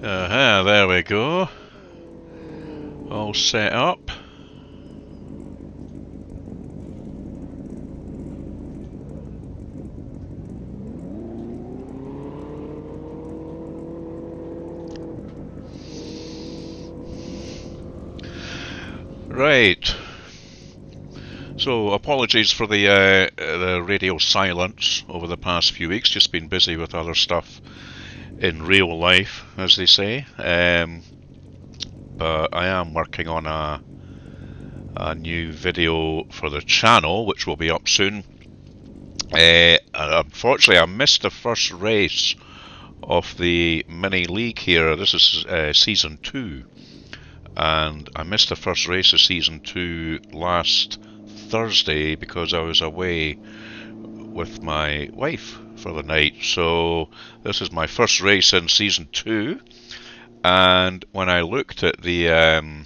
There we go. All set up. Right. So apologies for the radio silence over the past few weeks. Just been busy with other stuff in real life, as they say. But I am working on a new video for the channel, which will be up soon. And unfortunately, I missed the first race of the mini league here. This is season 2, and I missed the first race of season 2 last Thursday because I was away with my wife for the night. So this is my first race in season 2, and when I looked at the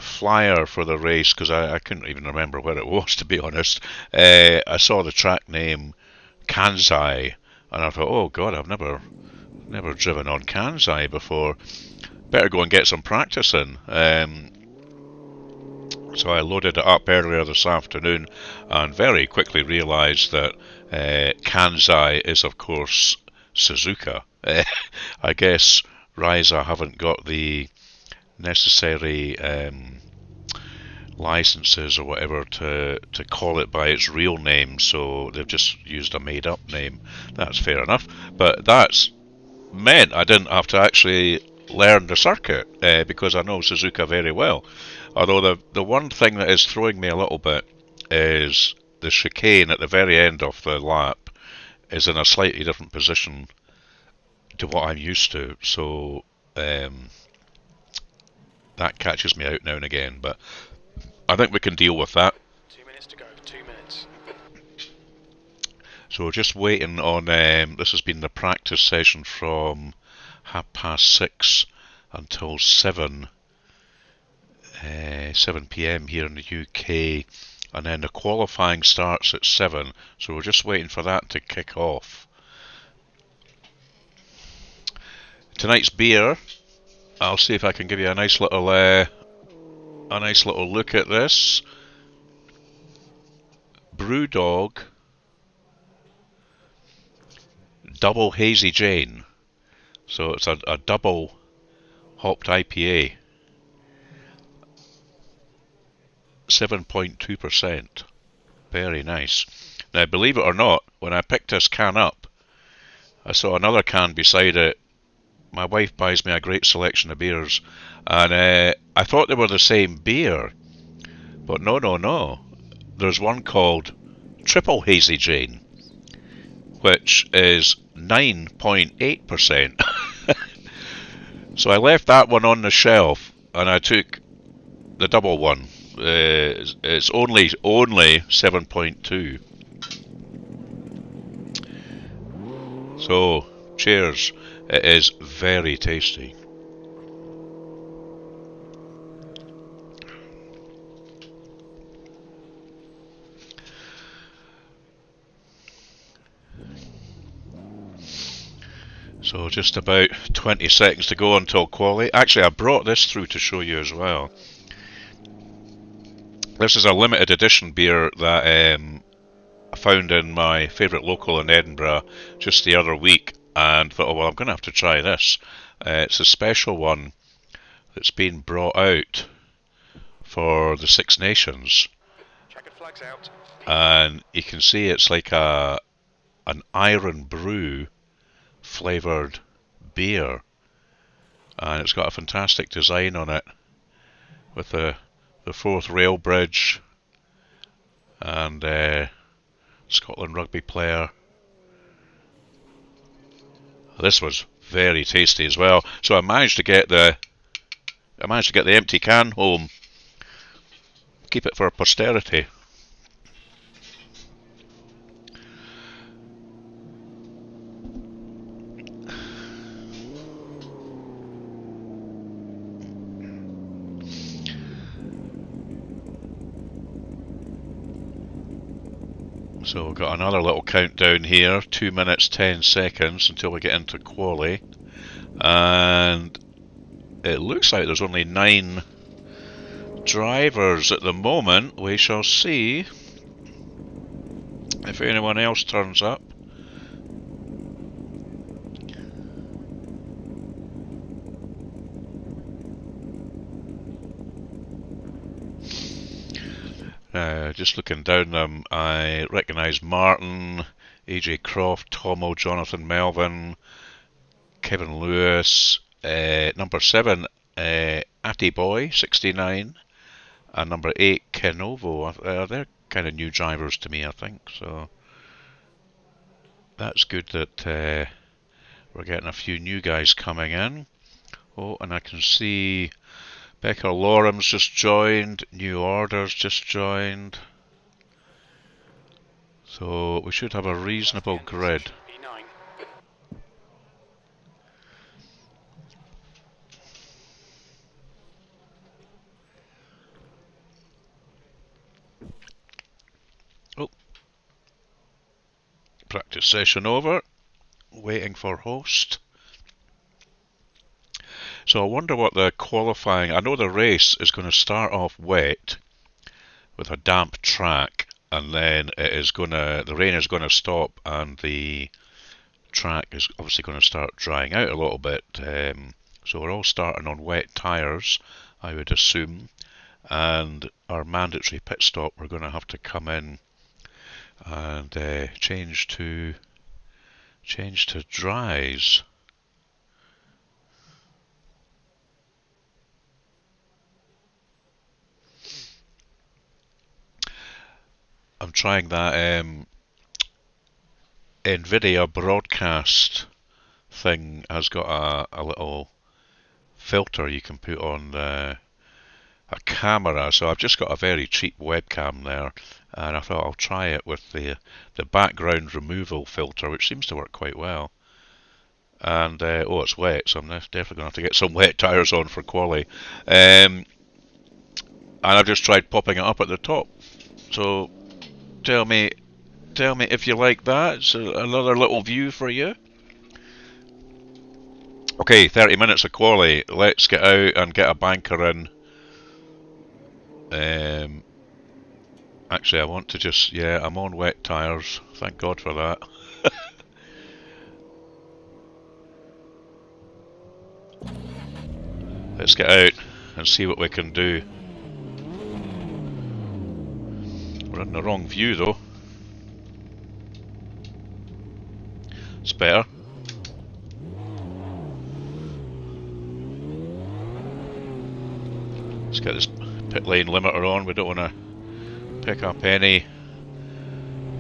flyer for the race, because I couldn't even remember where it was, to be honest, I saw the track name Kansai, and I thought, oh god, I've never driven on Kansai before. Better go and get some practice in. So I loaded it up earlier this afternoon and very quickly realised that Kansai is, of course, Suzuka. I guess Ryza haven't got the necessary licenses or whatever to call it by its real name, so they've just used a made-up name. That's fair enough, but that's meant I didn't have to actually learn the circuit because I know Suzuka very well. Although the one thing that is throwing me a little bit is the chicane at the very end of the lap is in a slightly different position to what I'm used to, so that catches me out now and again, but I think we can deal with that. 2 minutes to go, 2 minutes. So just waiting on, this has been the practice session from 6:30 until 7 PM here in the UK, and then the qualifying starts at 7, so we're just waiting for that to kick off. Tonight's beer, I'll see if I can give you a nice little look at this. Brewdog Double Hazy Jane. So it's a double hopped IPA. 7.2%. Very nice. Now, believe it or not, when I picked this can up, I saw another can beside it. My wife buys me a great selection of beers, and I thought they were the same beer, but no. There's one called Triple Hazy Jane, which is 9.8%. So I left that one on the shelf, and I took the double one. It's only 7.2. So, cheers. It is very tasty. So just about 20 seconds to go until quali. Actually, I brought this through to show you as well. This is a limited edition beer that I found in my favourite local in Edinburgh just the other week, and thought, oh well, I'm going to have to try this. It's a special one that's been brought out for the Six Nations. Checkered flags out. And you can see it's like an iron brew flavoured beer, and it's got a fantastic design on it with the fourth rail bridge and Scotland rugby player. This was very tasty as well. So I managed to get the empty can home. Keep it for posterity. So we've got another little countdown here, 2 minutes 10 seconds until we get into quali. and it looks like there's only 9 drivers at the moment. We shall see if anyone else turns up. Just looking down them, I recognise Martin, AJ Croft, Tomo, Jonathan Melvin, Kevin Lewis, number 7, Atty Boy 69, and number 8, Kenovo. They're kind of new drivers to me, I think. So that's good that we're getting a few new guys coming in. Oh, and I can see Becca Lorem's just joined, New Order's just joined. So we should have a reasonable grid. Oh, practice session over. Waiting for host. So I wonder what the qualifying... I know the race is going to start off wet with a damp track, and then the rain is going to stop, and the track is obviously going to start drying out a little bit. So we're all starting on wet tyres, I would assume, and our mandatory pit stop, we're going to have to come in and change to dries. I'm trying that NVIDIA broadcast thing. Has got a little filter you can put on a camera, so I've just got a very cheap webcam there, and I thought I'll try it with the background removal filter, which seems to work quite well. And oh, it's wet, so I'm definitely going to have to get some wet tyres on for quali. And I've just tried popping it up at the top. So tell me if you like that. It's another little view for you. Okay, 30 minutes of quali. Let's get out and get a banker in. Actually, I want to just... Yeah, I'm on wet tyres. Thank God for that. Let's get out and see what we can do. We're in the wrong view though. It's better. Let's get this pit lane limiter on. We don't want to pick up any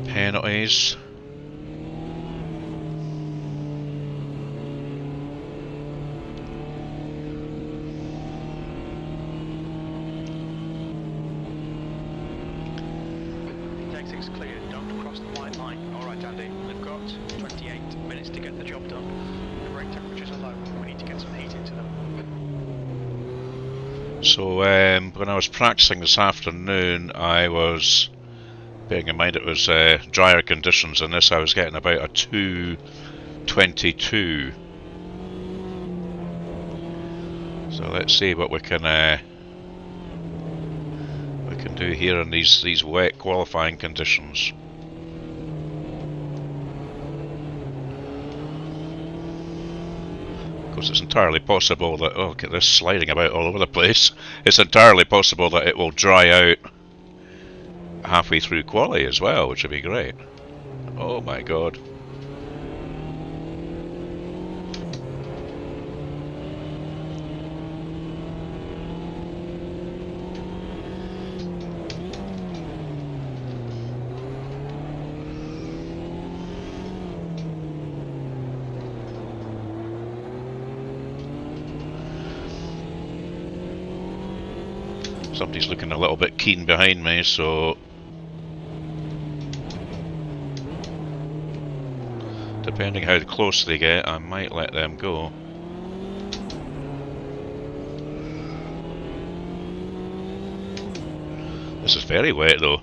penalties. Exit's clear, don't cross the white line. Alright Andy, we've got 28 minutes to get the job done. The brake temperatures are low, we need to get some heat into them. So when I was practicing this afternoon, I was, bearing in mind it was drier conditions than this, I was getting about a 2:22. So let's see what we can do here in these wet qualifying conditions. Of course, it's entirely possible that, oh, look at this sliding about all over the place. It's entirely possible that it will dry out halfway through quali as well, which would be great. Oh my God. Somebody's looking a little bit keen behind me, so depending how close they get, I might let them go. This is very wet though.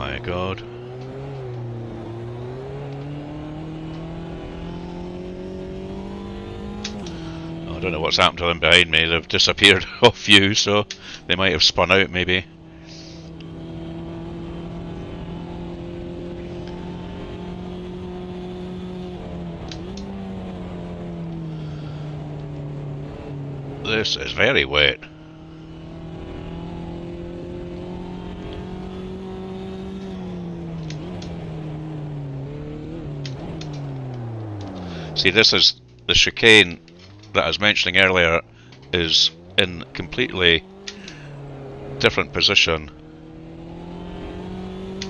my god. I don't know what's happened to them behind me. They've disappeared off view, so they might have spun out maybe. This is very wet. See, this is the chicane that I was mentioning earlier, is in completely different position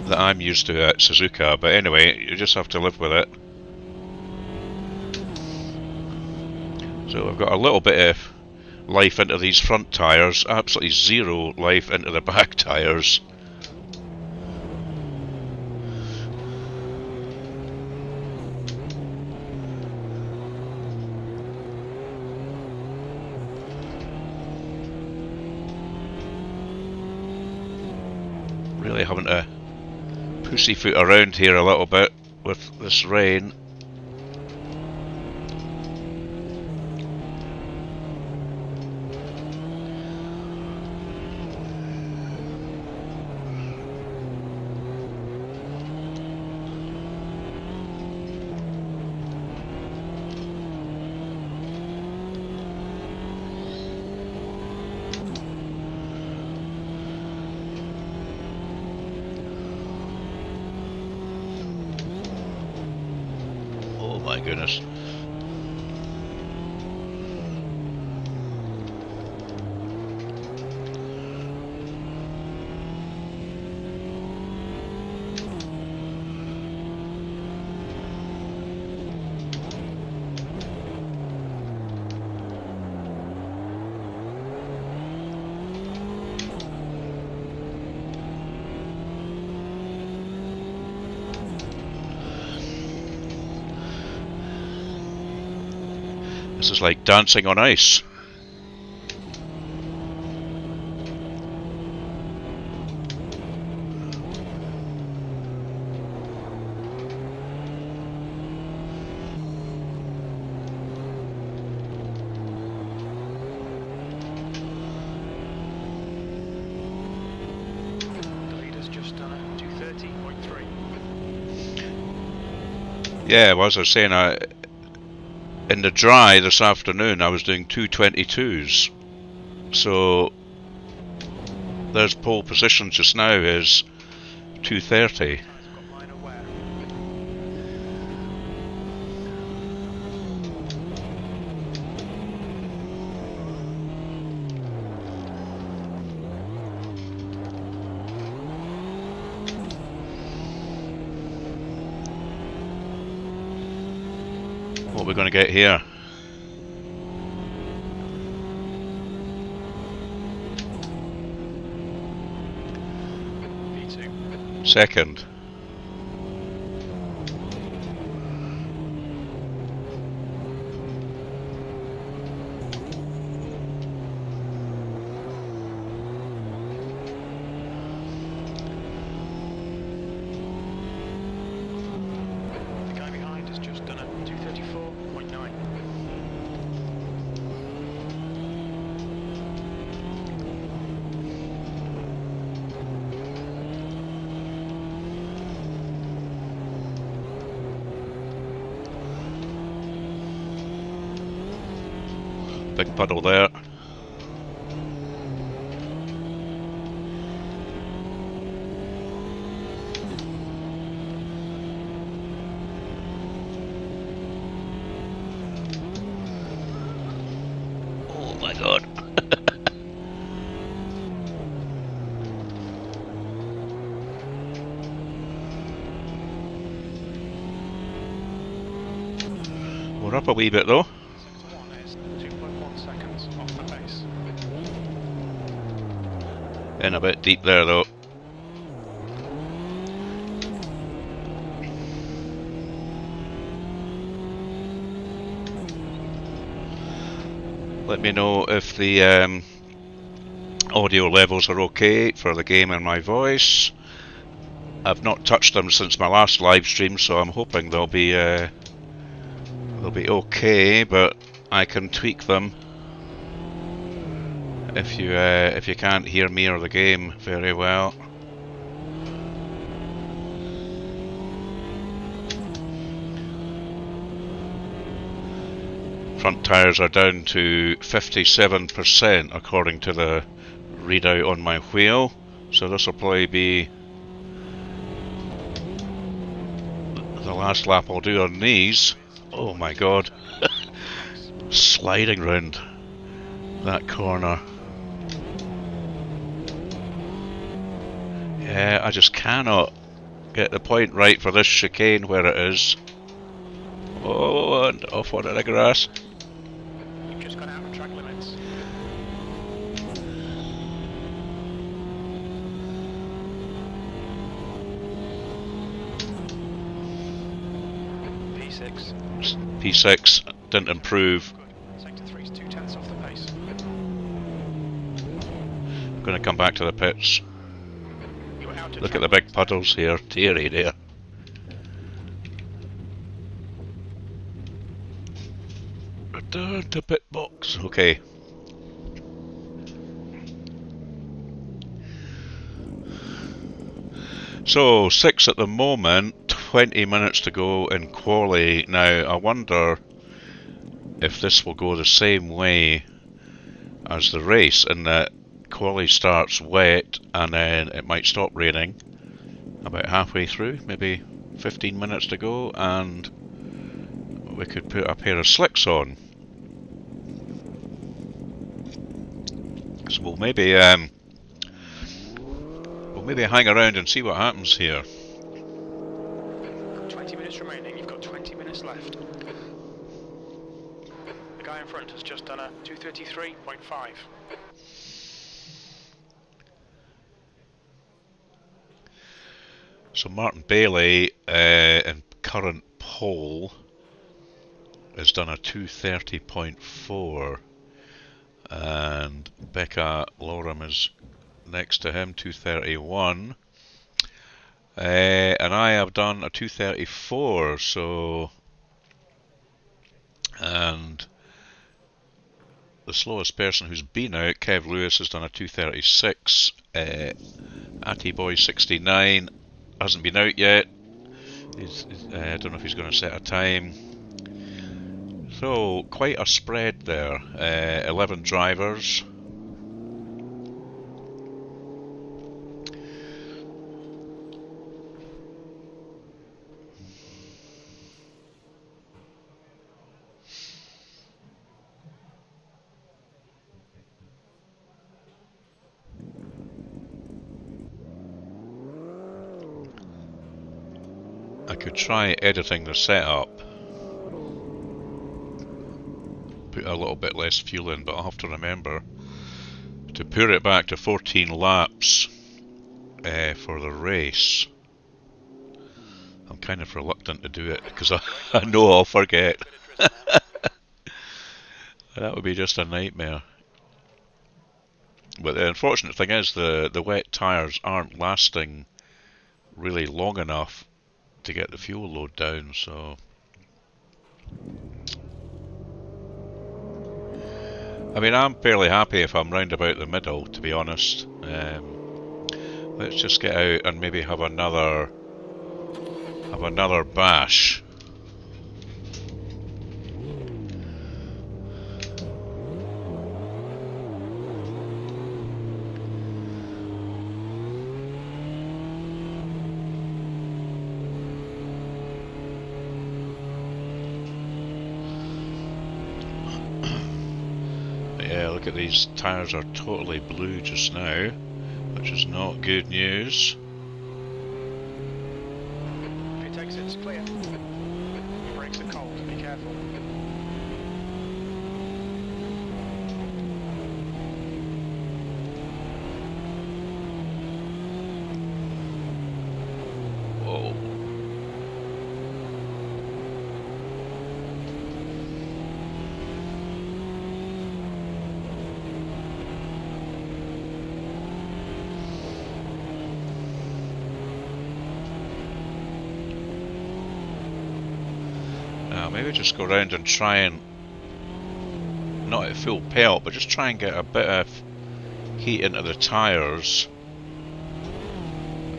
that I'm used to at Suzuka, but anyway, you just have to live with it. So I've got a little bit of life into these front tyres, absolutely zero life into the back tyres. Really having to pussyfoot around here a little bit with this rain. Oh my goodness. This is like dancing on ice. The leader's just done a 230.3. Yeah, well, as I was saying, in the dry this afternoon I was doing 222s, so there's pole position just now is 230. Tyres have got minor wear. What we're going to get here? P2. Second. The guy behind has just done a 234.9. Big puddle there. Oh my god. We're up a wee bit though. Sector 1 is 2.1 seconds off the pace. In a bit deep there though. Let me know if the audio levels are okay for the game and my voice. I've not touched them since my last live stream, so I'm hoping they'll be okay, but I can tweak them if you can't hear me or the game very well. Front tyres are down to 57% according to the readout on my wheel, so this will probably be the last lap I'll do on these. Oh my god. Sliding round that corner. Yeah, I just cannot get the point right for this chicane where it is. Oh, and off onto the grass. You've just gone out of track limits. P6. P6 didn't improve. Good. Sector 3's 2/10 off the pace. I'm going to come back to the pits. You're out of Look track at the big limits. puddles here. Teary there. Return to pit box. Okay. So 6 at the moment, 20 minutes to go in quali. Now I wonder if this will go the same way as the race, in that quali starts wet and then it might stop raining about halfway through, maybe 15 minutes to go, and we could put a pair of slicks on. So we'll maybe hang around and see what happens here. 20 minutes remaining, you've got 20 minutes left. The guy in front has just done a 2:33.5. So Martin Bailey in current pole has done a 2:30.4, and Becca Loram is next to him, 2:31, and I have done a 2:34. So, and the slowest person who's been out, Kev Lewis, has done a 2:36. Atty Boy 69 hasn't been out yet. I don't know if he's going to set a time. So quite a spread there. 11 drivers. I could try editing the setup, put a little bit less fuel in, but I'll have to remember to put it back to 14 laps for the race. I'm kind of reluctant to do it because I know I'll forget. That would be just a nightmare. But the unfortunate thing is the wet tyres aren't lasting really long enough to get the fuel load down, so I mean, I'm fairly happy if I'm round about the middle, to be honest. Let's just get out and maybe have another bash. Yeah, look at these tyres are totally blue just now, which is not good news. Pit exit's clear. Brakes are cold, be careful. Whoa. I'll maybe just go around and try and, not at full pelt, but just try and get a bit of heat into the tyres,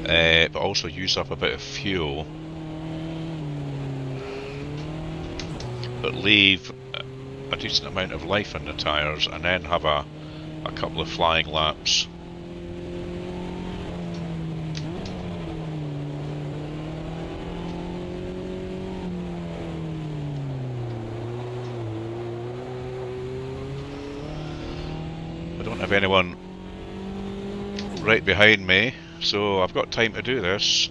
but also use up a bit of fuel, but leave a decent amount of life in the tyres, and then have a couple of flying laps. I don't have anyone right behind me, so I've got time to do this.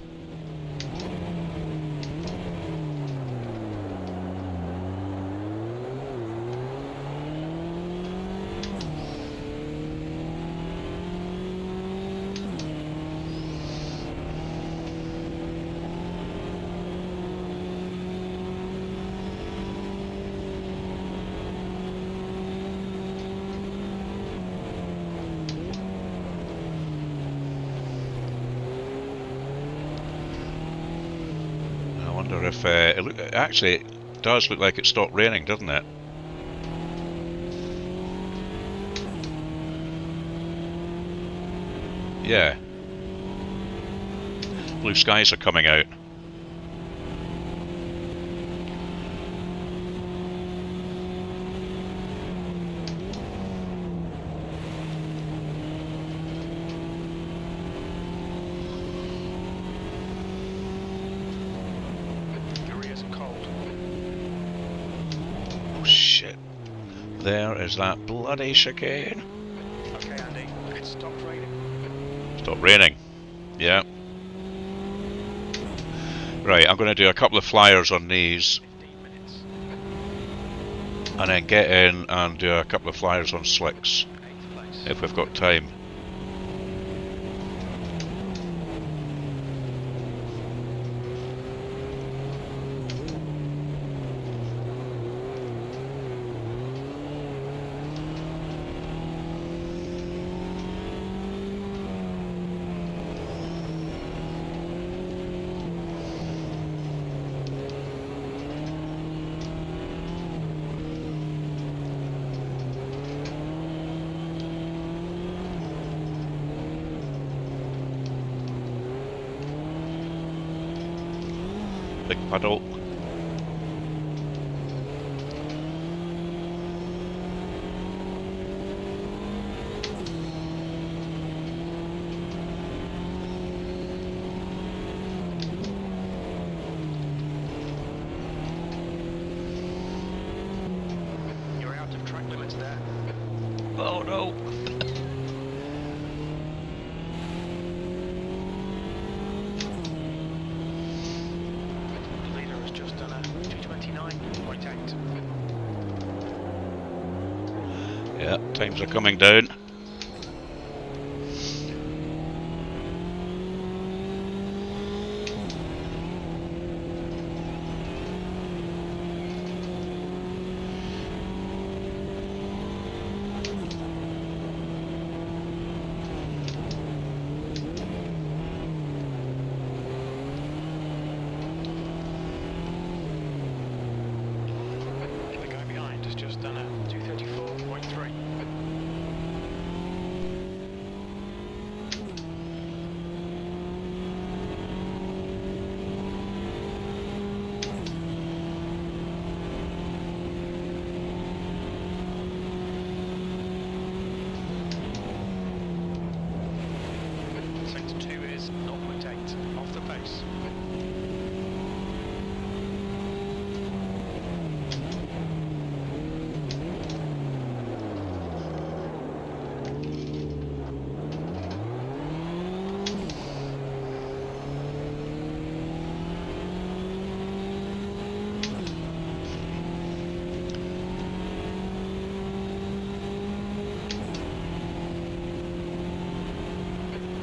I wonder if it actually does look like it stopped raining, doesn't it? Yeah. Blue skies are coming out. There is that bloody chicane. Okay, Andy, it stopped raining. Stop raining. Yeah. Right, I'm going to do a couple of flyers on these, 15 minutes. and then get in and do a couple of flyers on slicks, 8th place. if we've got time. Big puddle. You're out of track limits there. Oh no! The leader has just done a 2:29.8. Yeah, times are coming down. The guy behind has just done a 2:34.3. Sector 2 is 0.8 off the pace.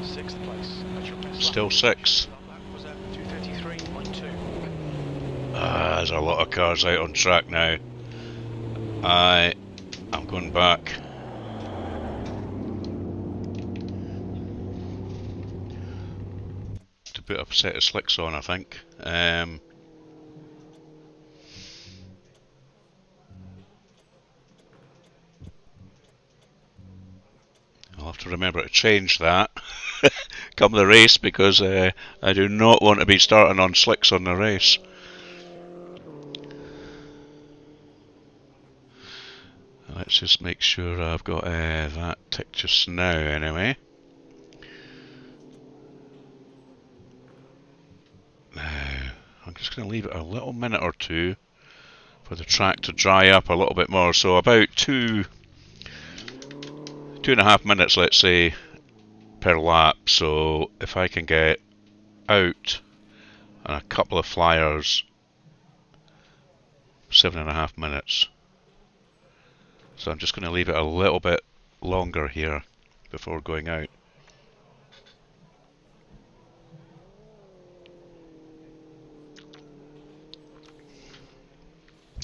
Sixth place. That's your best Still lap. 6. That was at 2:33.2. There's a lot of cars out on track now. I'm going back. To put a set of slicks on, I think. have to remember to change that come the race, because I do not want to be starting on slicks on the race. Let's just make sure I've got that tick just now anyway. Now, I'm just going to leave it a little minute or two for the track to dry up a little bit more. So about 2.5 minutes, let's say, per lap. So if I can get out and a couple of flyers, 7.5 minutes. So I'm just going to leave it a little bit longer here before going out.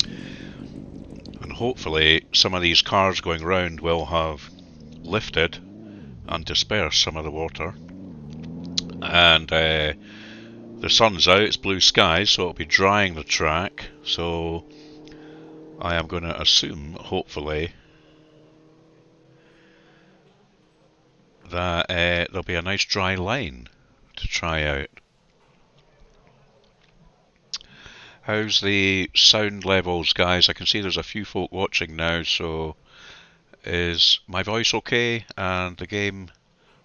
And hopefully some of these cars going round will have lifted and dispersed some of the water. And the sun's out, it's blue skies, so it'll be drying the track. So I am going to assume, hopefully, that there'll be a nice dry line to try out. How's the sound levels, guys? I can see there's a few folk watching now, so is my voice okay and the game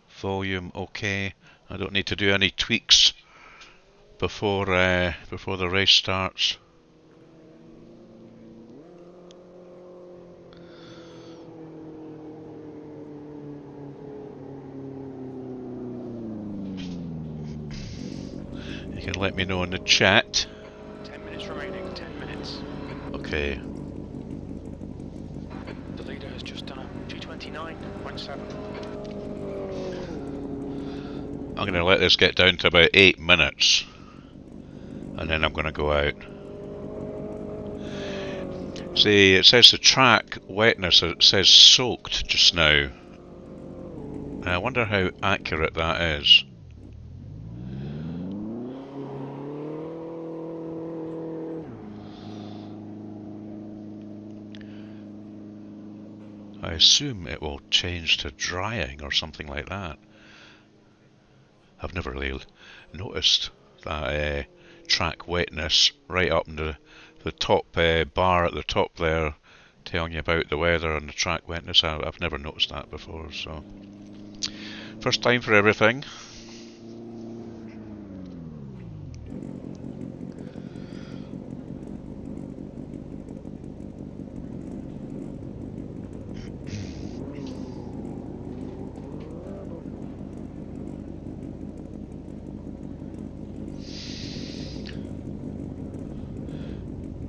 volume okay? I don't need to do any tweaks before the race starts. You can let me know in the chat. 10 minutes remaining, 10 minutes. Okay. The leader has just done a 2:29.7. I'm going to let this get down to about 8 minutes, and then I'm going to go out. See, it says the track wetness, it says soaked just now. And I wonder how accurate that is. I assume it will change to drying or something like that. I've never really noticed that track wetness right up in the top bar at the top there, telling you about the weather and the track wetness. I've never noticed that before, so first time for everything.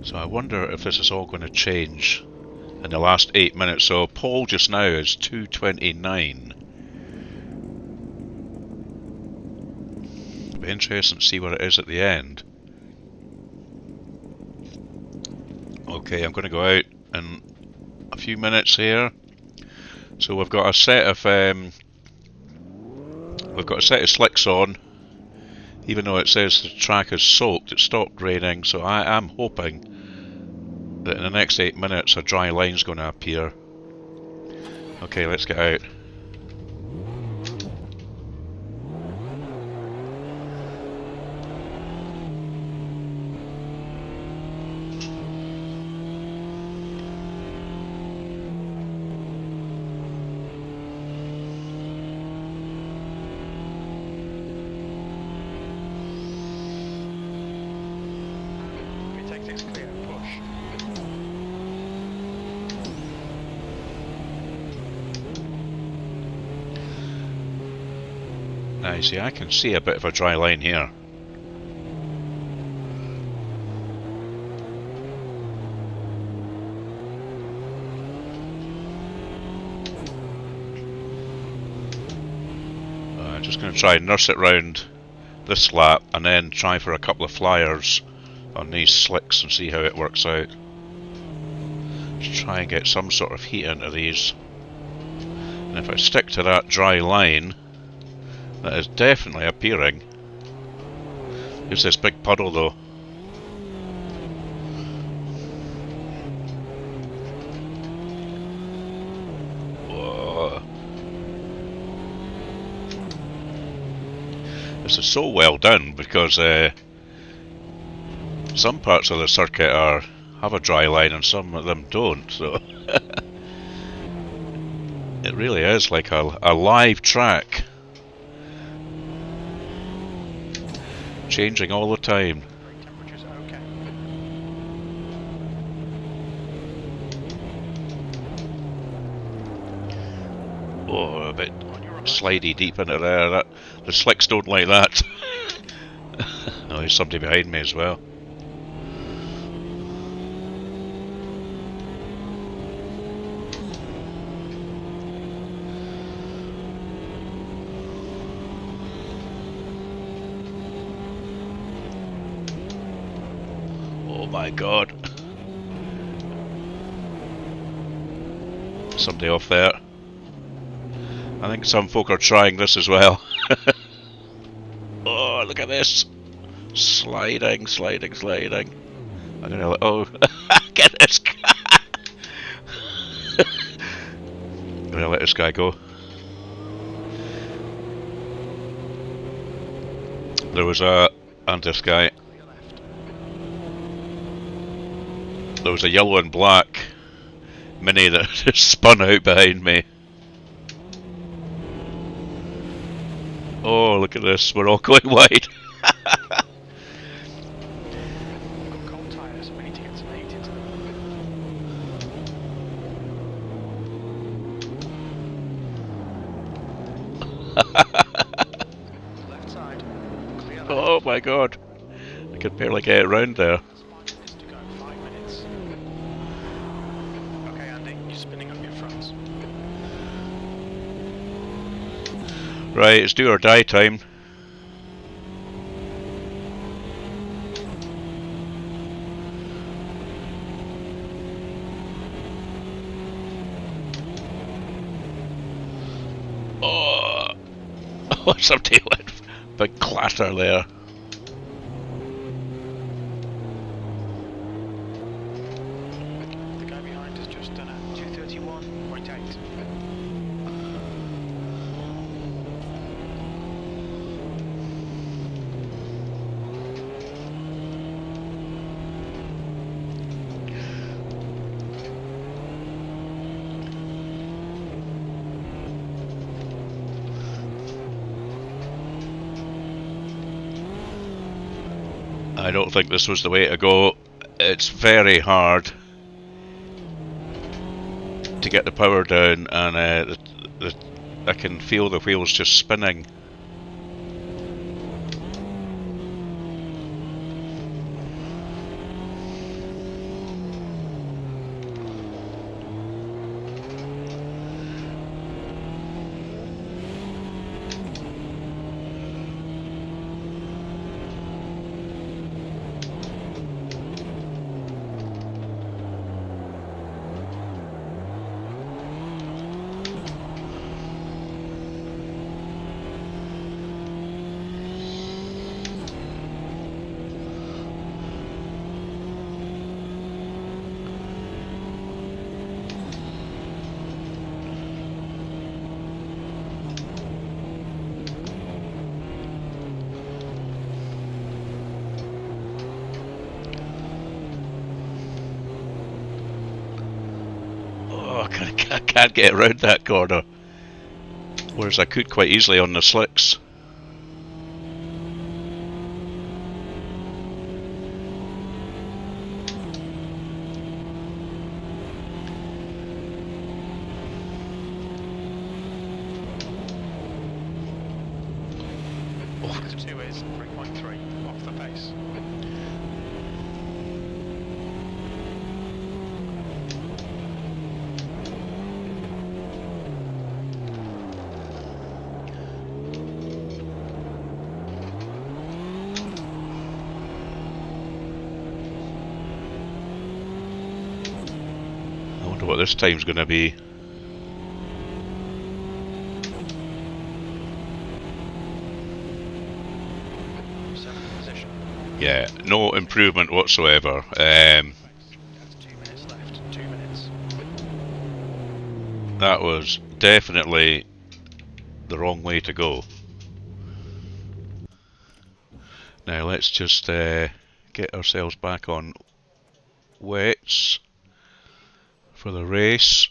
So I wonder if this is all going to change in the last 8 minutes. So pole just now is 2:29. It'll be interesting to see what it is at the end. Okay, I'm going to go out in a few minutes here. So we've got a set of slicks on. Even though it says the track is soaked, it stopped raining. So I am hoping that in the next 8 minutes a dry line's going to appear. Okay, let's get out. It's clear, push. Now you see, I can see a bit of a dry line here. I'm just going to try and nurse it round this lap and then try for a couple of flyers on these slicks and see how it works out. Just try and get some sort of heat into these. And if I stick to that dry line, that is definitely appearing. Here's this big puddle though. Whoa. This is so well done because some parts of the circuit have a dry line and some of them don't. So it really is like a live track, changing all the time. Brake temperature's okay. Oh, a bit On your right. slidey deep into there. The slicks don't like that. Oh, there's somebody behind me as well. Oh my god. Somebody off there. I think some folk are trying this as well. Oh, look at this. Sliding. I'm gonna let, oh, get this guy. I'm gonna let this guy go. There was and this guy. Clear left. There was a yellow and black Mini that just spun out behind me. Oh, look at this, we're all going wide. We've got cold tyres, we need to get some heat into them. Left side, clear left. Oh my god, I could barely get it round there. 5 minutes to go, 5 minutes. Okay, Andy, you're spinning up your fronts. Right, it's do or die time. Oh, oh, somebody went big clatter there. The guy behind has just done a 231.8. I don't think this was the way to go. It's very hard to get the power down, and I can feel the wheels just spinning. I can't get around that corner, whereas I could quite easily on the slicks. The 2 is 3.3 off the pace. I wonder what this time's going to be. Yeah, no improvement whatsoever. That's 2 minutes left. 2 minutes. That was definitely the wrong way to go. Now let's just get ourselves back on wets for the race.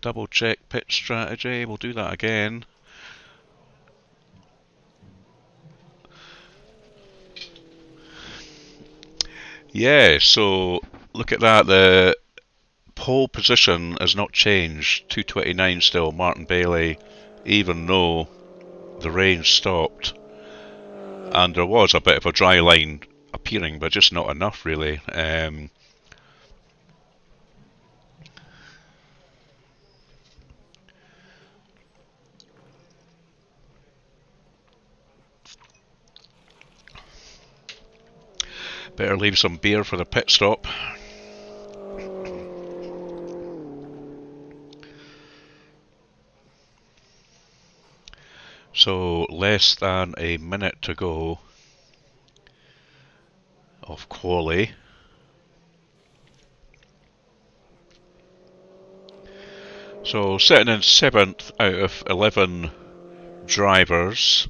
Double check pit strategy, we'll do that again. Yeah, so look at that, the pole position has not changed, 229 still, Martin Bailey, even though the rain stopped. And there was a bit of a dry line appearing, but just not enough really. Better leave some beer for the pit stop. So less than a minute to go of quali. So sitting in 7th out of 11 drivers.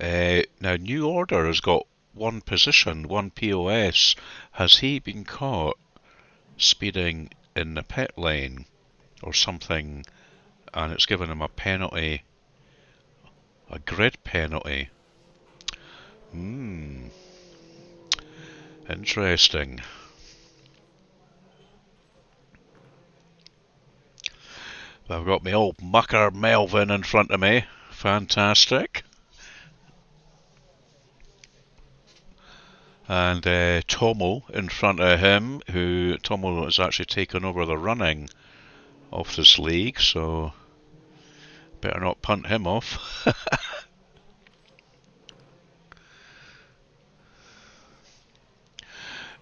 Now New Order has got one position, one POS. Has he been caught speeding in the pit lane or something, and it's given him a penalty, a grid penalty? Interesting. I've got my old mucker Melvin in front of me. Fantastic. And Tomo in front of him, who Tomo has actually taken over the running of this league, so better not punt him off.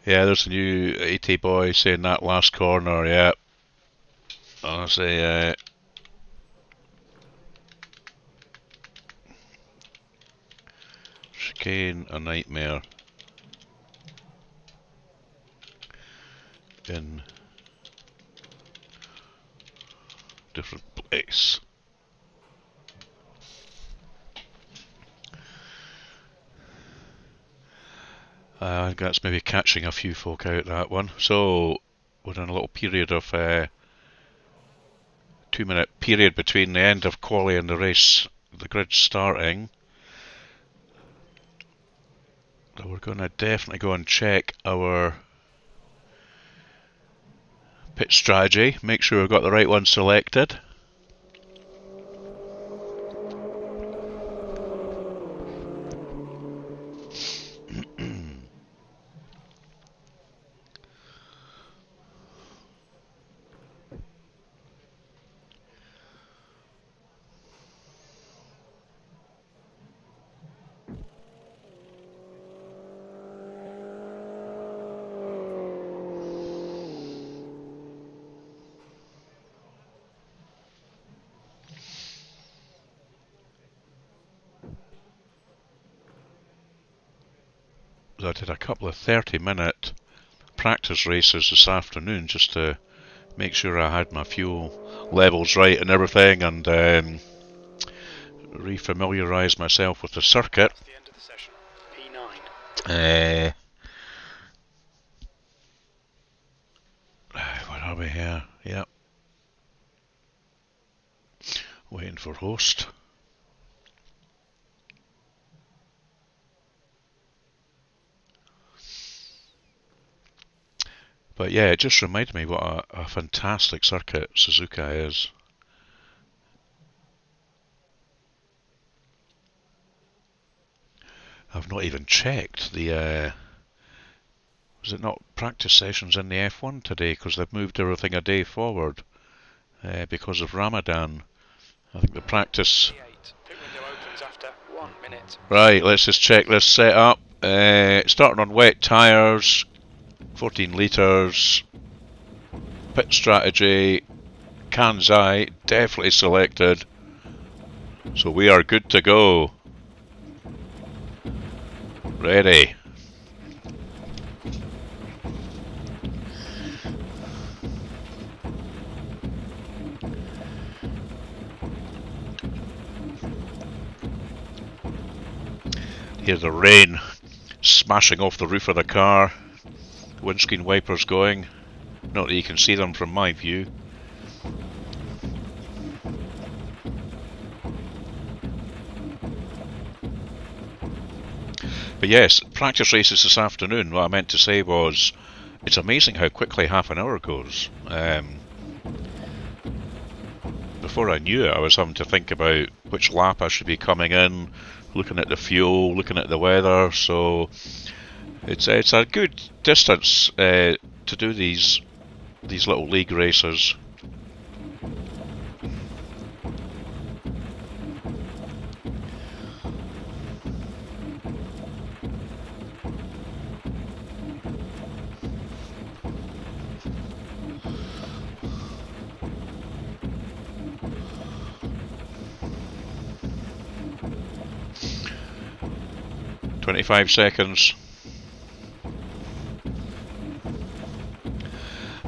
Yeah, there's a new 80 boy saying that last corner, yeah. Honestly, chicane, a nightmare. In different place. I think that's maybe catching a few folk out, that one. So we're in a little period of 2-minute period between the end of quali and the race, the grid starting. So we're going to definitely go and check our pit strategy, make sure we've got the right one selected. I did a couple of 30-minute practice races this afternoon just to make sure I had my fuel levels right and everything, and re-familiarise myself with the circuit. That's the end of the session. P9. Where are we here? Yep. Waiting for host. But yeah, it just reminded me what a fantastic circuit Suzuka is. I've not even checked the... was it not practice sessions in the F1 today? Because they've moved everything a day forward because of Ramadan. I think the practice... Pit window opens after 1 minute. Right, let's just check this setup. Starting on wet tyres, 14 litres, pit strategy, Kansai, definitely selected. So we are good to go. Ready. Hear the rain smashing off the roof of the car. Windscreen wipers going. Not that you can see them from my view. But yes, practice races this afternoon. What I meant to say was, it's amazing how quickly half an hour goes. Before I knew it, I was having to think about which lap I should be coming in, looking at the fuel, looking at the weather. So it's a good distance to do these little league races. "25 seconds.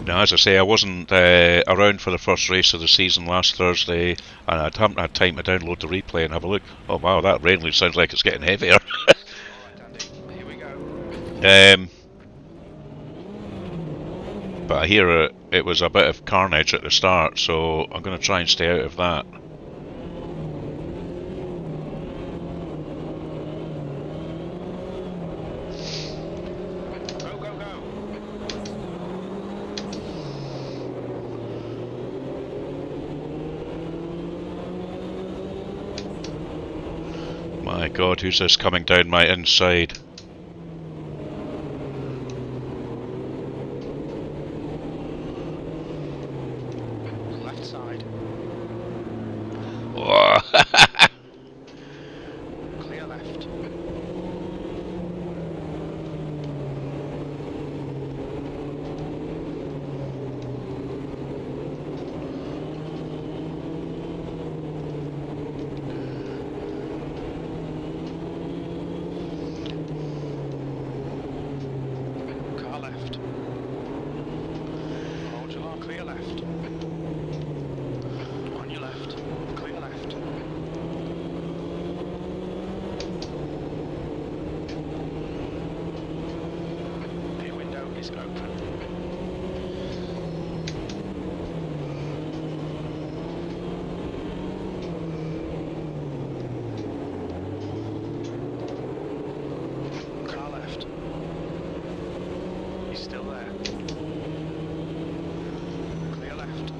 Now, as I say, I wasn't around for the first race of the season last Thursday, and I haven't had time to download the replay and have a look. Oh wow, that rain sounds like it's getting heavier. Alright, Andy, here we go. But I hear it was a bit of carnage at the start, so I'm going to try and stay out of that. Go, go, go. My God, who's this coming down my inside? Left side. Whoa. Clear left. Car left. Hold your line, clear left. On your left. Clear left. Rear window is open. Car left. He's still there. Clear left.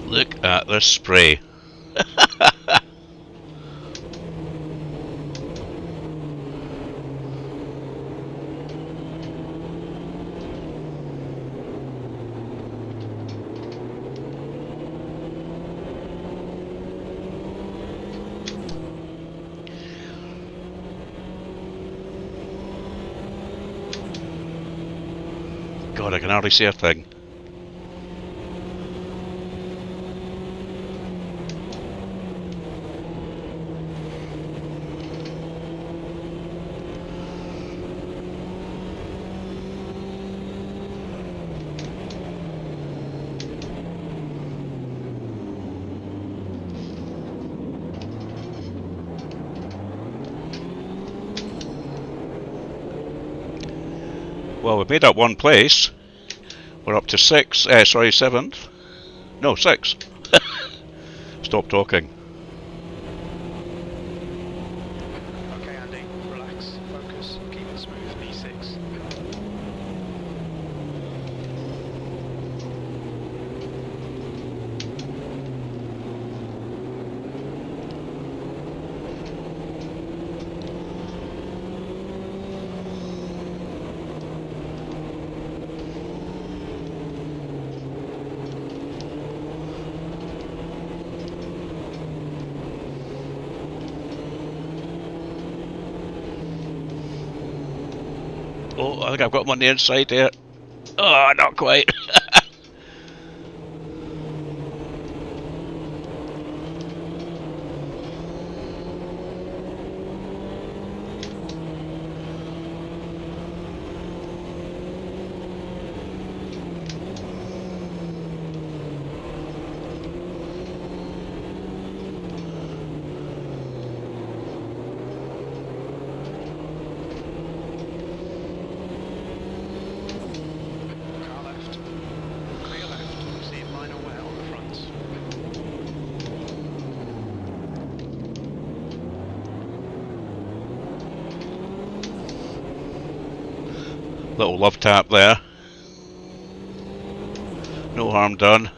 Look at this spray. God, I can hardly see a thing. Well, we've made up one place. We're up to 7th. No, 6. Stop talking. Okay, Andy, relax, focus, keep it smooth, E6. Oh, I think I've got him on the inside there. Oh, not quite. Little love tap there. No harm done.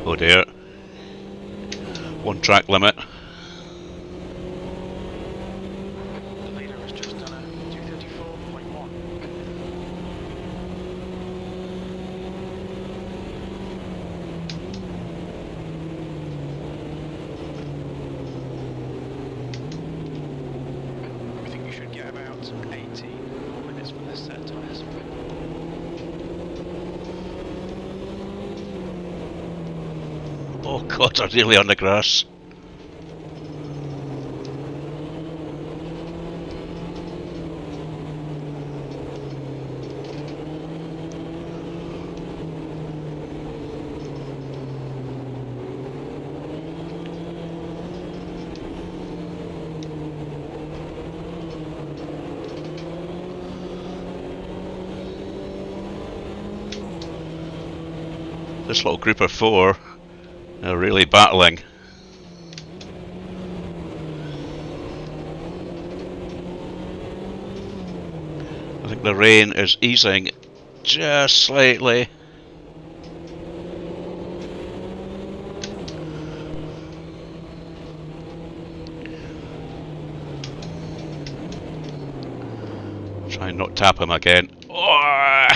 Oh dear. One track limit. The leader has just done a 234.1. We think you should get about 80 more minutes with this set of tyres. Oh god, they're nearly on the grass. This little group of four are really battling. I think the rain is easing just slightly. Try and not tap him again. Oh!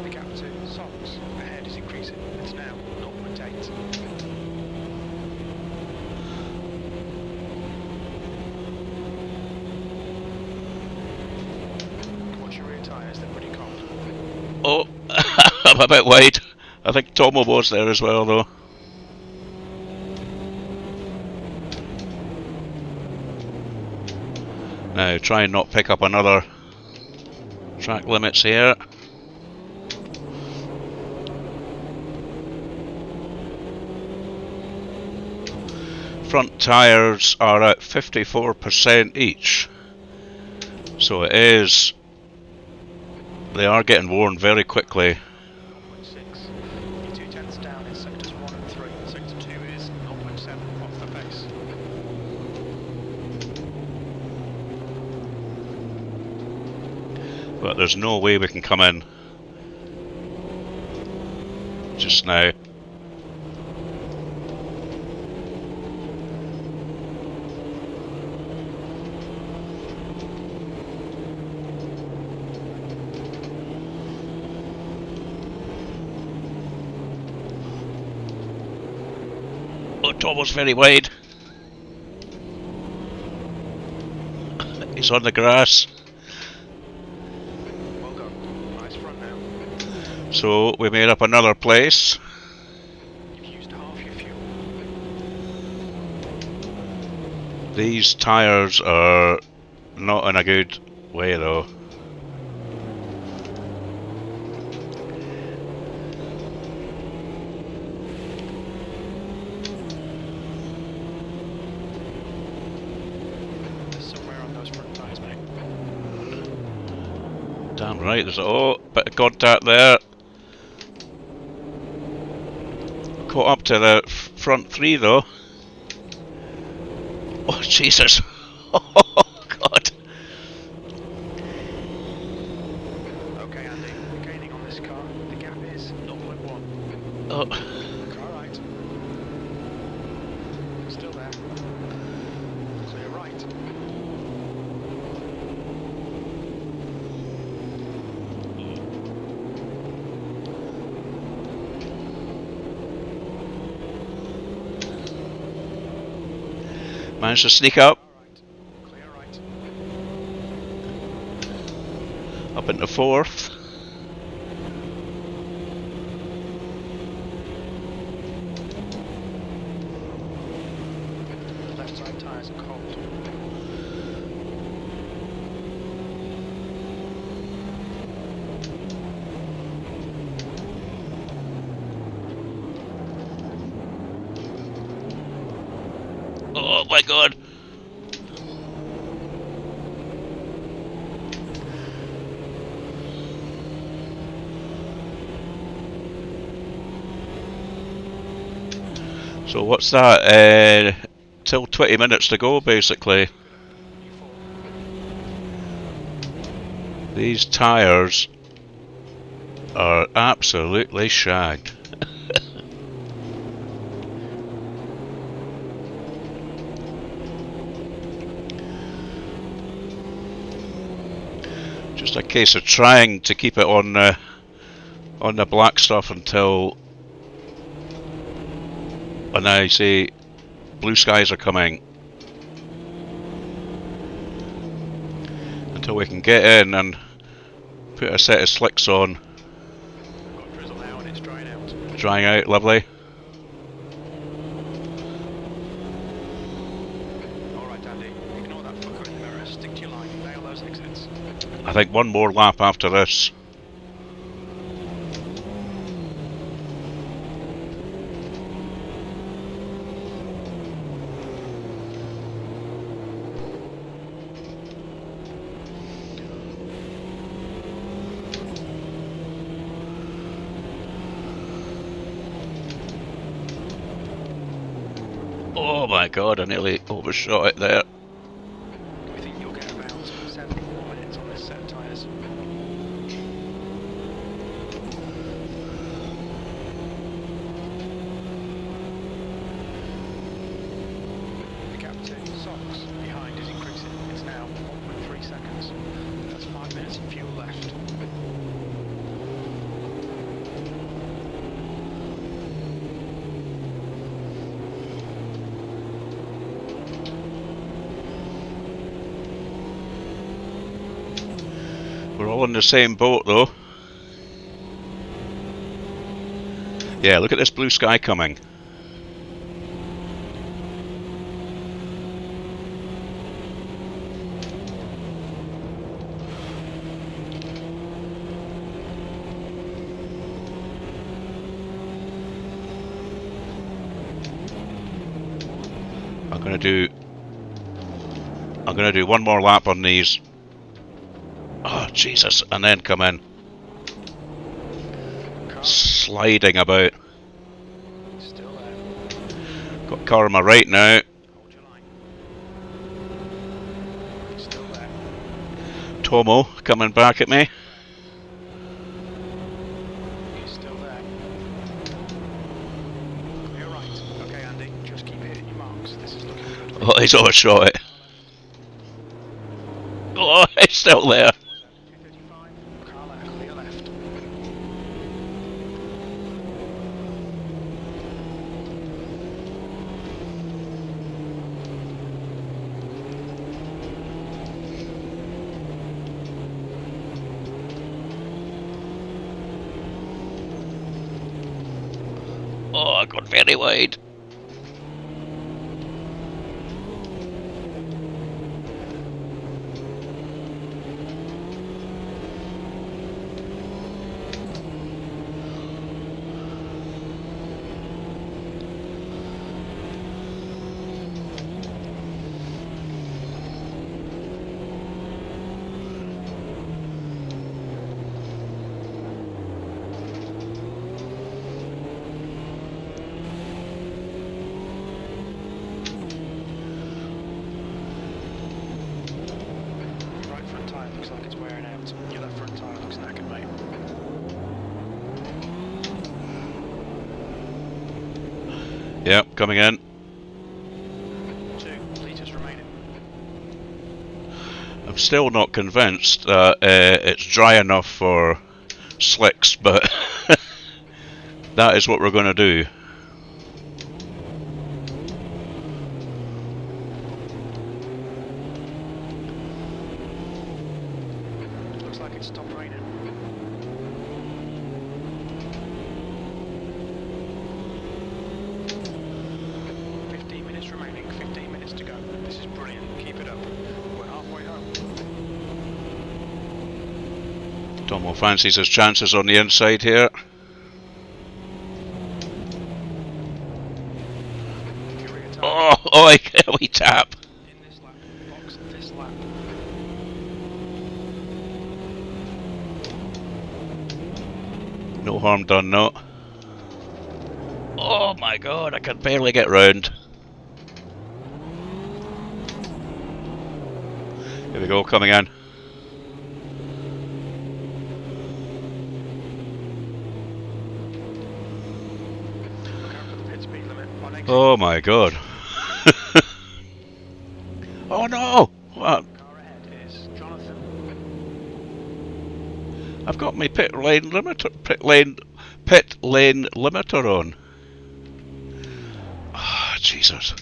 The gap to socks ahead is increasing. It's now 0.8. Watch your rear tyres, they're pretty cold. Oh, I'm a bit wide. I think Tomo was there as well though. Now try and not pick up another track limits here. Front tyres are at 54% each. So it is, they are getting worn very quickly. 0.6. You're 2/10 down in sectors 1 and 3. Sector 2 is 0.7 off the pace. But there's no way we can come in just now. Oh, Tomo's very wide. He's on the grass. Well done. Nice front now. So we made up another place. You've used half your fuel. These tyres are not in a good way though. There's somewhere Damn right, there's a bit of contact there. Caught up to the front three though. Oh Jesus! Oh God! Okay, Andy, we're gaining on this car. The gap is 0.1. Oh. Car right. Still there. Clear right. Managed to sneak up. Clear right. Up into fourth. Left side tyres are cold. Oh my God! So what's that? Till 20 minutes to go, basically. These tyres are absolutely shagged. Just a case of trying to keep it on the black stuff until, when I say blue skies are coming, until we can get in and put a set of slicks on. Got drizzle now and it's drying out. Drying out, lovely. Alright, Andy, ignore that fucker in the mirror. Stick to your line. Nail those exits. I think one more lap after this. Oh my God, I nearly overshot it there. We think you'll get about 7 more minutes on this set of tyres. The gap to socks behind is increasing. It's now 1.3 seconds. That's 5 minutes of fuel left. We're all in the same boat though. Yeah, look at this blue sky coming. I'm gonna do one more lap on these. Oh Jesus, and then come in. Sliding about. Still there. Got car on my right now. Hold your line. Still there. Tomo coming back at me. He's still there. Clear right. Okay, Andy, just keep hitting your marks. This is looking good. Oh, he's overshot it. Oh, it's still there. 235. Car left. Clear left. Oh, I got very wide. front. Your left front tyre looks knackered, mate. 'Yep, coming in. 2 litres remaining. I'm still not convinced that it's dry enough for slicks, but that is what we're going to do. Looks like it's stopped raining. 15 minutes remaining, 15 minutes to go. This is brilliant, keep it up. We're halfway home. Tomo fancies his chances on the inside here. Oh, we tap. In this lap, box this lap. No harm done, no. Oh my god, I can barely get round. Here we go, coming in. Look out for the pit speed limit on exit. Oh my god. Oh no! What? Car ahead is Jonathan. I've got my pit lane limiter on. Ah, Jesus.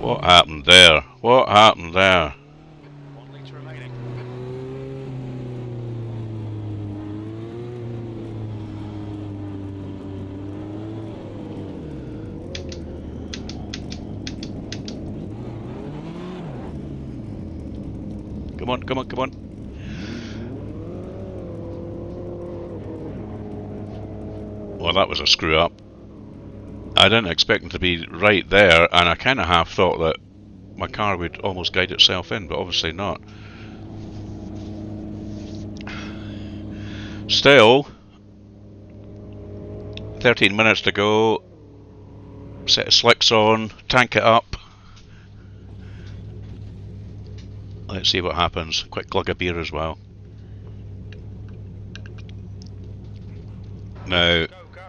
What happened there? What happened there? 1 litre remaining. Come on, come on, come on. Well, that was a screw up. I didn't expect him to be right there, and I kind of half thought that my car would almost guide itself in, but obviously not. Still, 13 minutes to go. Set of slicks on, tank it up. Let's see what happens. Quick glug of beer as well. Now, Go, go.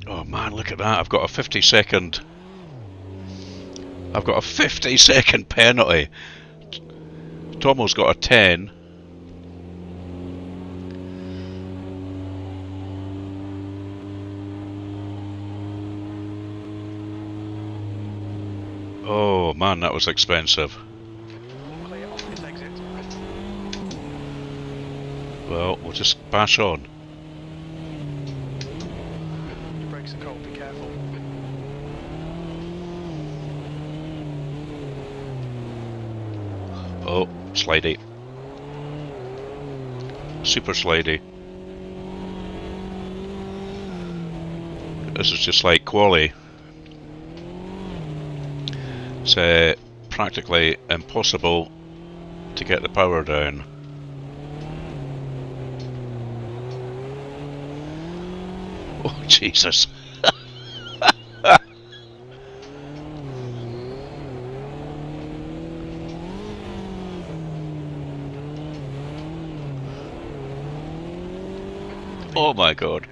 oh man, look at that! I've got a 50-second. I've got a 50-second penalty. Tomo's got a 10. Oh man, that was expensive. Clear off this exit. Well, we'll just bash on. Your brakes are cold, be careful. Oh, slidey. Super slidey. This is just like quali. It's practically impossible to get the power down. Oh, Jesus. Oh my god.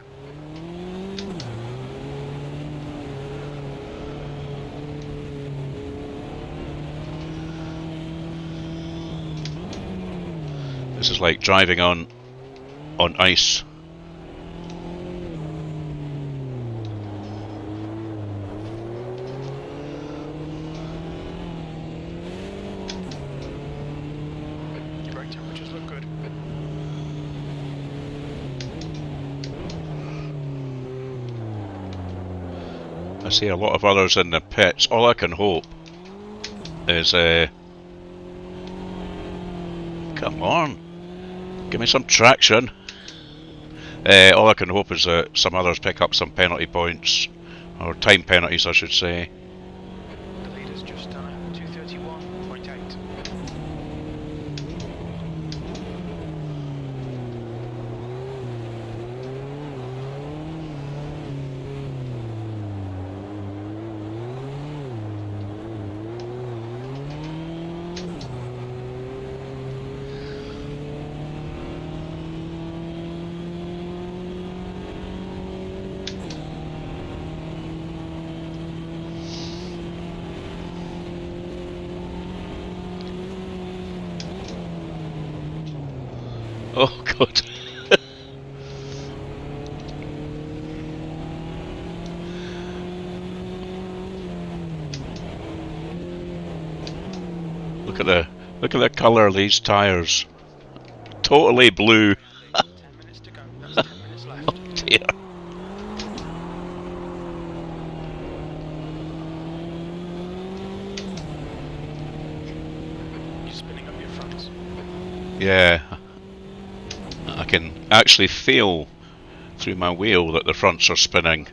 This is like driving on ice. Your brake temperatures look good. I see a lot of others in the pits. All I can hope is come on, give me some traction. All I can hope is that some others pick up some penalty points, or time penalties I should say. The leader's just done it. 231.8. Oh God. Look at the colour of these tyres. Totally blue. 10 minutes to go. That's 10 minutes left. Dear. You're spinning up your fronts. Yeah. I can actually feel through my wheel that the fronts are spinning.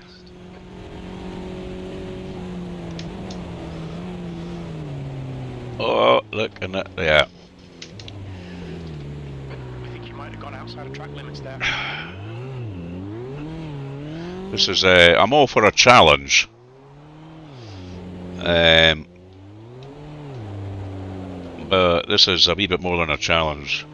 Oh, look, and that, yeah. I think you might have gone outside of track limits there. This is I'm all for a challenge. But this is a wee bit more than a challenge.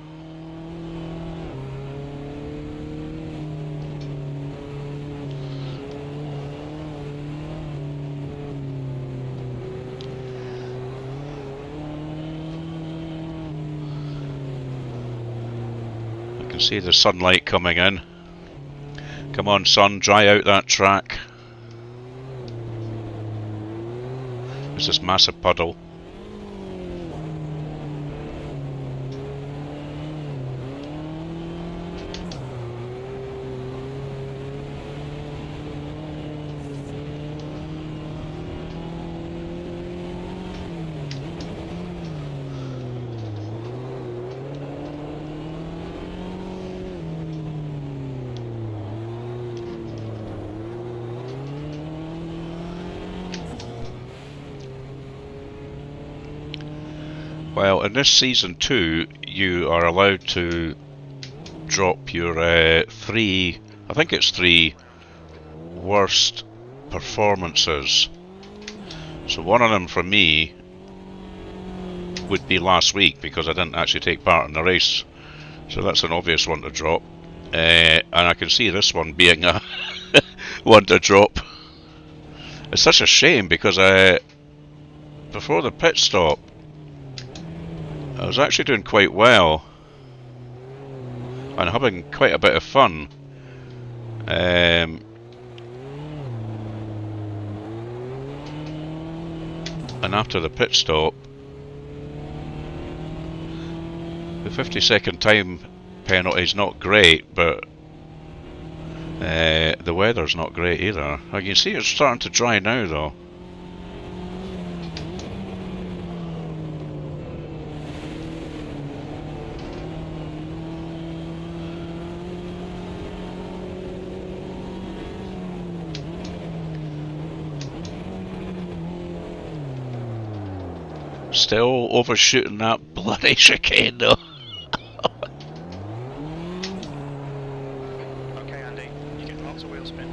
I can see the sunlight coming in. Come on, sun, dry out that track. There's this massive puddle. Well, in this season 2, you are allowed to drop your I think it's 3 worst performances. So one of them for me would be last week because I didn't actually take part in the race. So that's an obvious one to drop. And I can see this one being a one to drop. It's such a shame because before the pit stop, I was actually doing quite well and having quite a bit of fun. And after the pit stop, the 50-second time penalty is not great, but the weather's not great either. I can see it's starting to dry now though. Still overshooting that bloody chicane though. Okay, Andy, you're getting lots of wheel spin.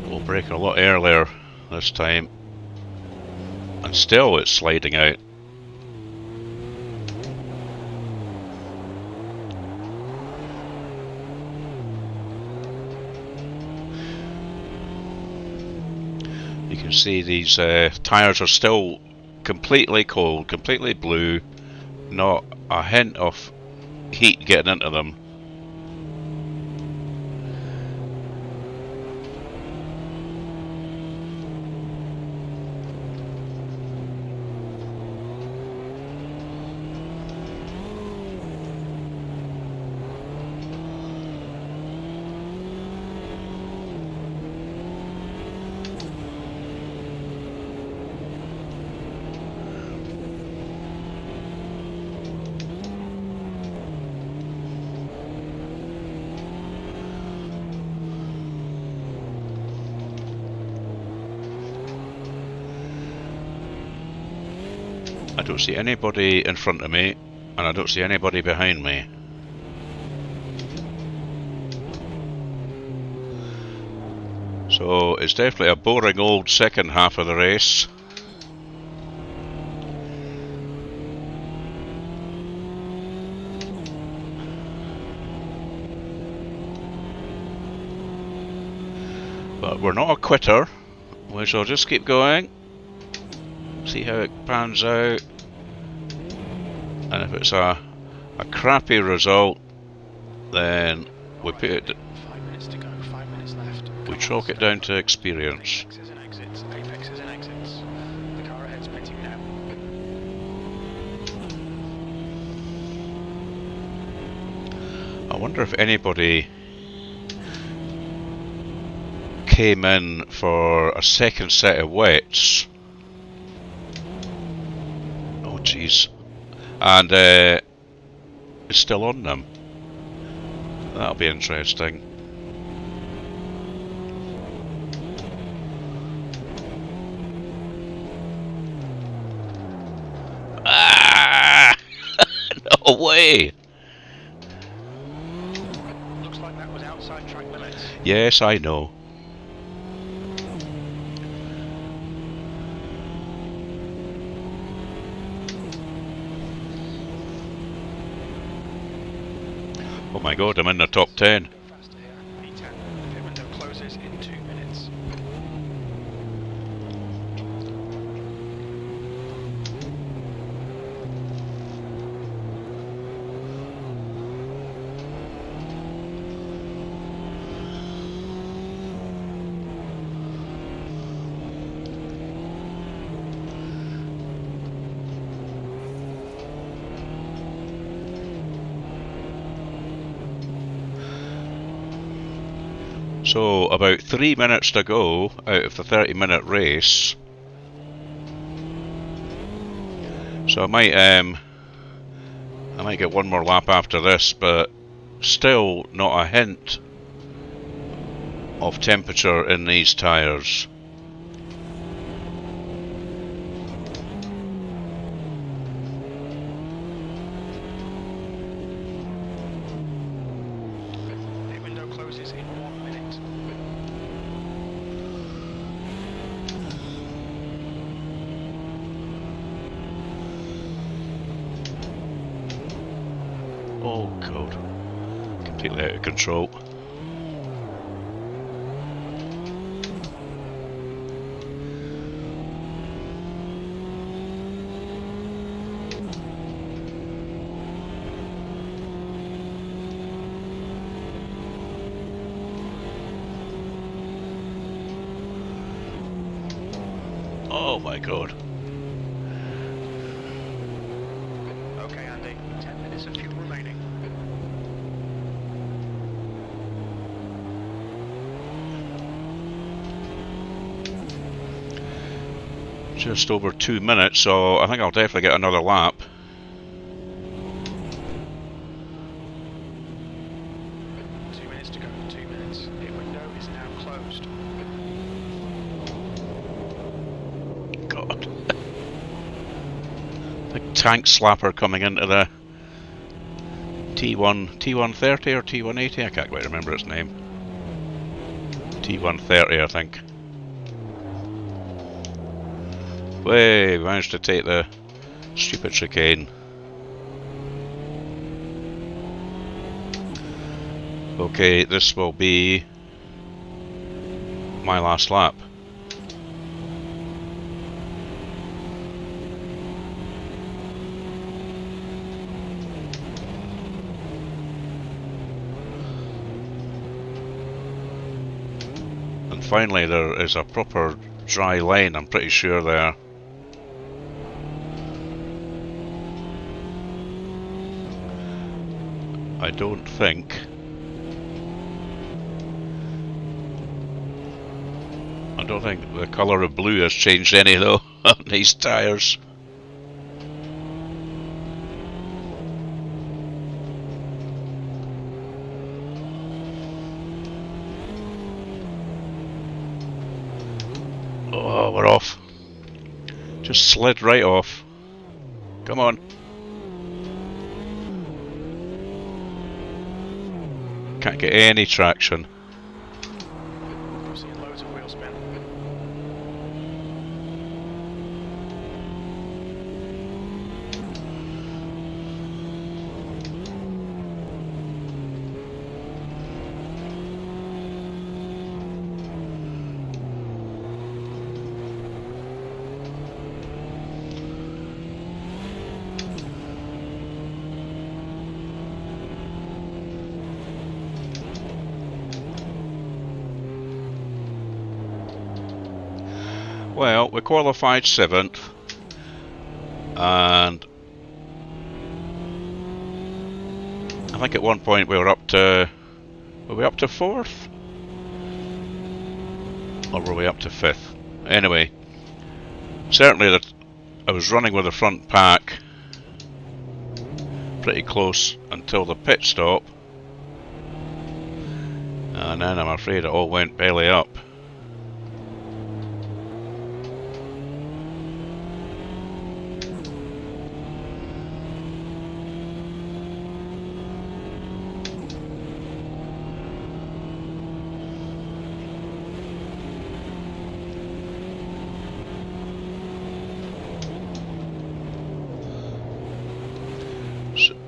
We'll brake a lot earlier this time. And still it's sliding out. You can see these tyres are still completely cold, completely blue, not a hint of heat getting into them. I don't see anybody in front of me, and I don't see anybody behind me. So it's definitely a boring old second half of the race. But we're not a quitter. We shall just keep going. See how it pans out. And if it's a crappy result, then we put it. 5 minutes to go, 5 minutes left. We chalk it down to experience. Apexes and exits, apexes and exits. The car ahead's pitting now. I wonder if anybody came in for a second set of wets. Oh jeez. And it's still on them. That'll be interesting. Ah! No way! Looks like that was outside track limits. Yes, I know. Oh my god, I'm in the top 10. Go faster here. P10. The pit window closes in 2 minutes. So about 3 minutes to go out of the 30-minute race. So I might get one more lap after this, but still not a hint of temperature in these tyres. Pit window closes in 1 minute. Oh god, completely out of control. Oh my god. Okay, Andy. 10 minutes of fuel remaining. Just over 2 minutes, so I think I'll definitely get another lap. Two minutes to go. 2 minutes. Pit window is now closed. God. Big tank slapper coming into the T130 or T180, I can't quite remember its name. T130 I think. Way, we managed to take the stupid chicane. Okay, this will be my last lap. And finally there is a proper dry line, I'm pretty sure there. I don't think the colour of blue has changed any though on these tyres. Oh, we're off. Just slid right off. Come on. Can't get any traction. I'm seeing loads of wheel spin. Well, we qualified 7th, and I think at one point we were up to 4th? Or were we up to 5th? Anyway, certainly that I was running with the front pack pretty close until the pit stop, and then I'm afraid it all went belly up.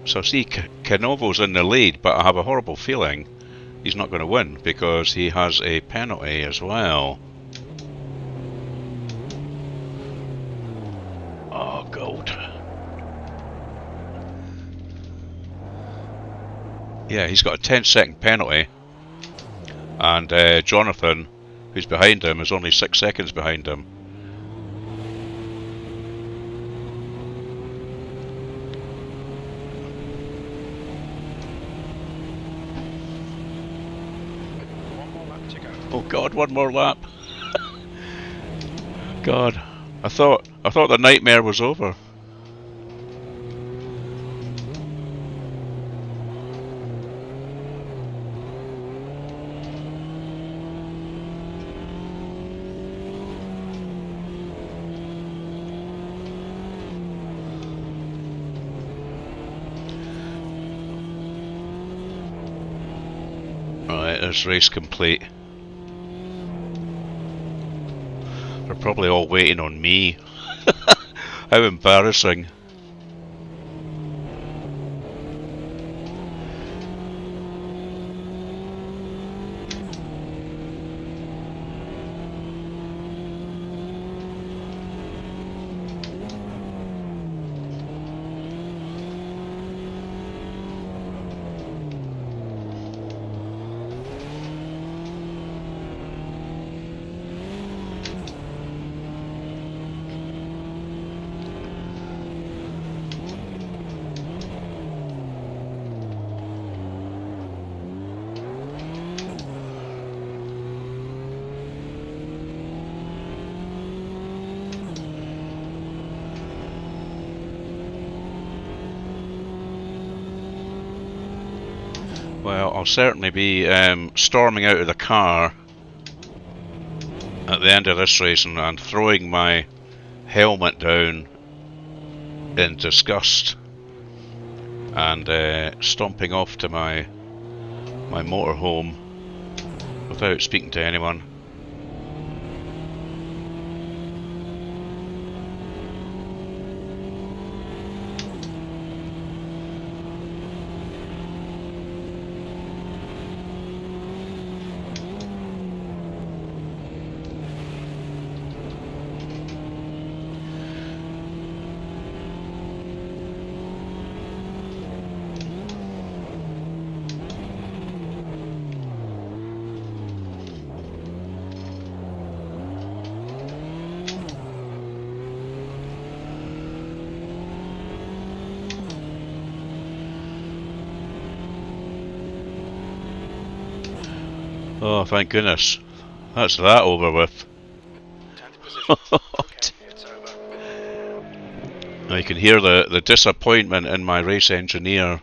So see, Canovo's in the lead, but I have a horrible feeling he's not going to win because he has a penalty as well. Oh, God. Yeah, he's got a 10-second penalty, and Jonathan, who's behind him, is only 6 seconds behind him. Oh God, one more lap. God, I thought the nightmare was over. Alright, this race complete. They're probably all waiting on me. How embarrassing. Well, I'll certainly be storming out of the car at the end of this race and throwing my helmet down in disgust and stomping off to my motorhome without speaking to anyone. Oh, thank goodness. That's that over with. 10th position. Okay, it's over. Now you can hear the disappointment in my race engineer.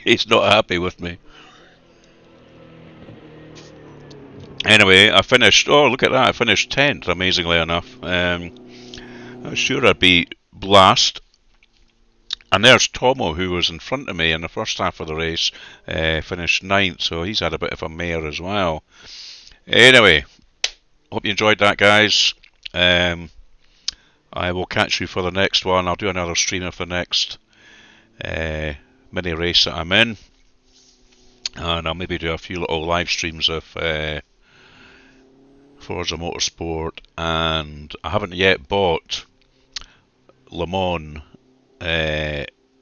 He's not happy with me. Anyway, I finished, oh look at that, I finished 10th, amazingly enough. I was sure I'd be last. And there's Tomo, who was in front of me in the first half of the race, finished 9th, so he's had a bit of a mare as well. Anyway, hope you enjoyed that, guys. I will catch you for the next one. I'll do another stream of the next mini race that I'm in. And I'll maybe do a few little live streams of Forza Motorsport. And I haven't yet bought Le Mans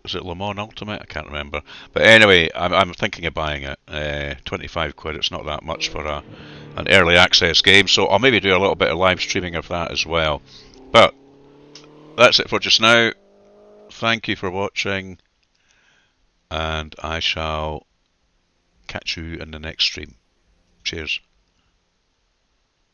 is it Le Mans Ultimate? I can't remember. But anyway, I'm thinking of buying it. 25 quid. It's not that much for an early access game. So I'll maybe do a little bit of live streaming of that as well. But that's it for just now. Thank you for watching, and I shall catch you in the next stream. Cheers.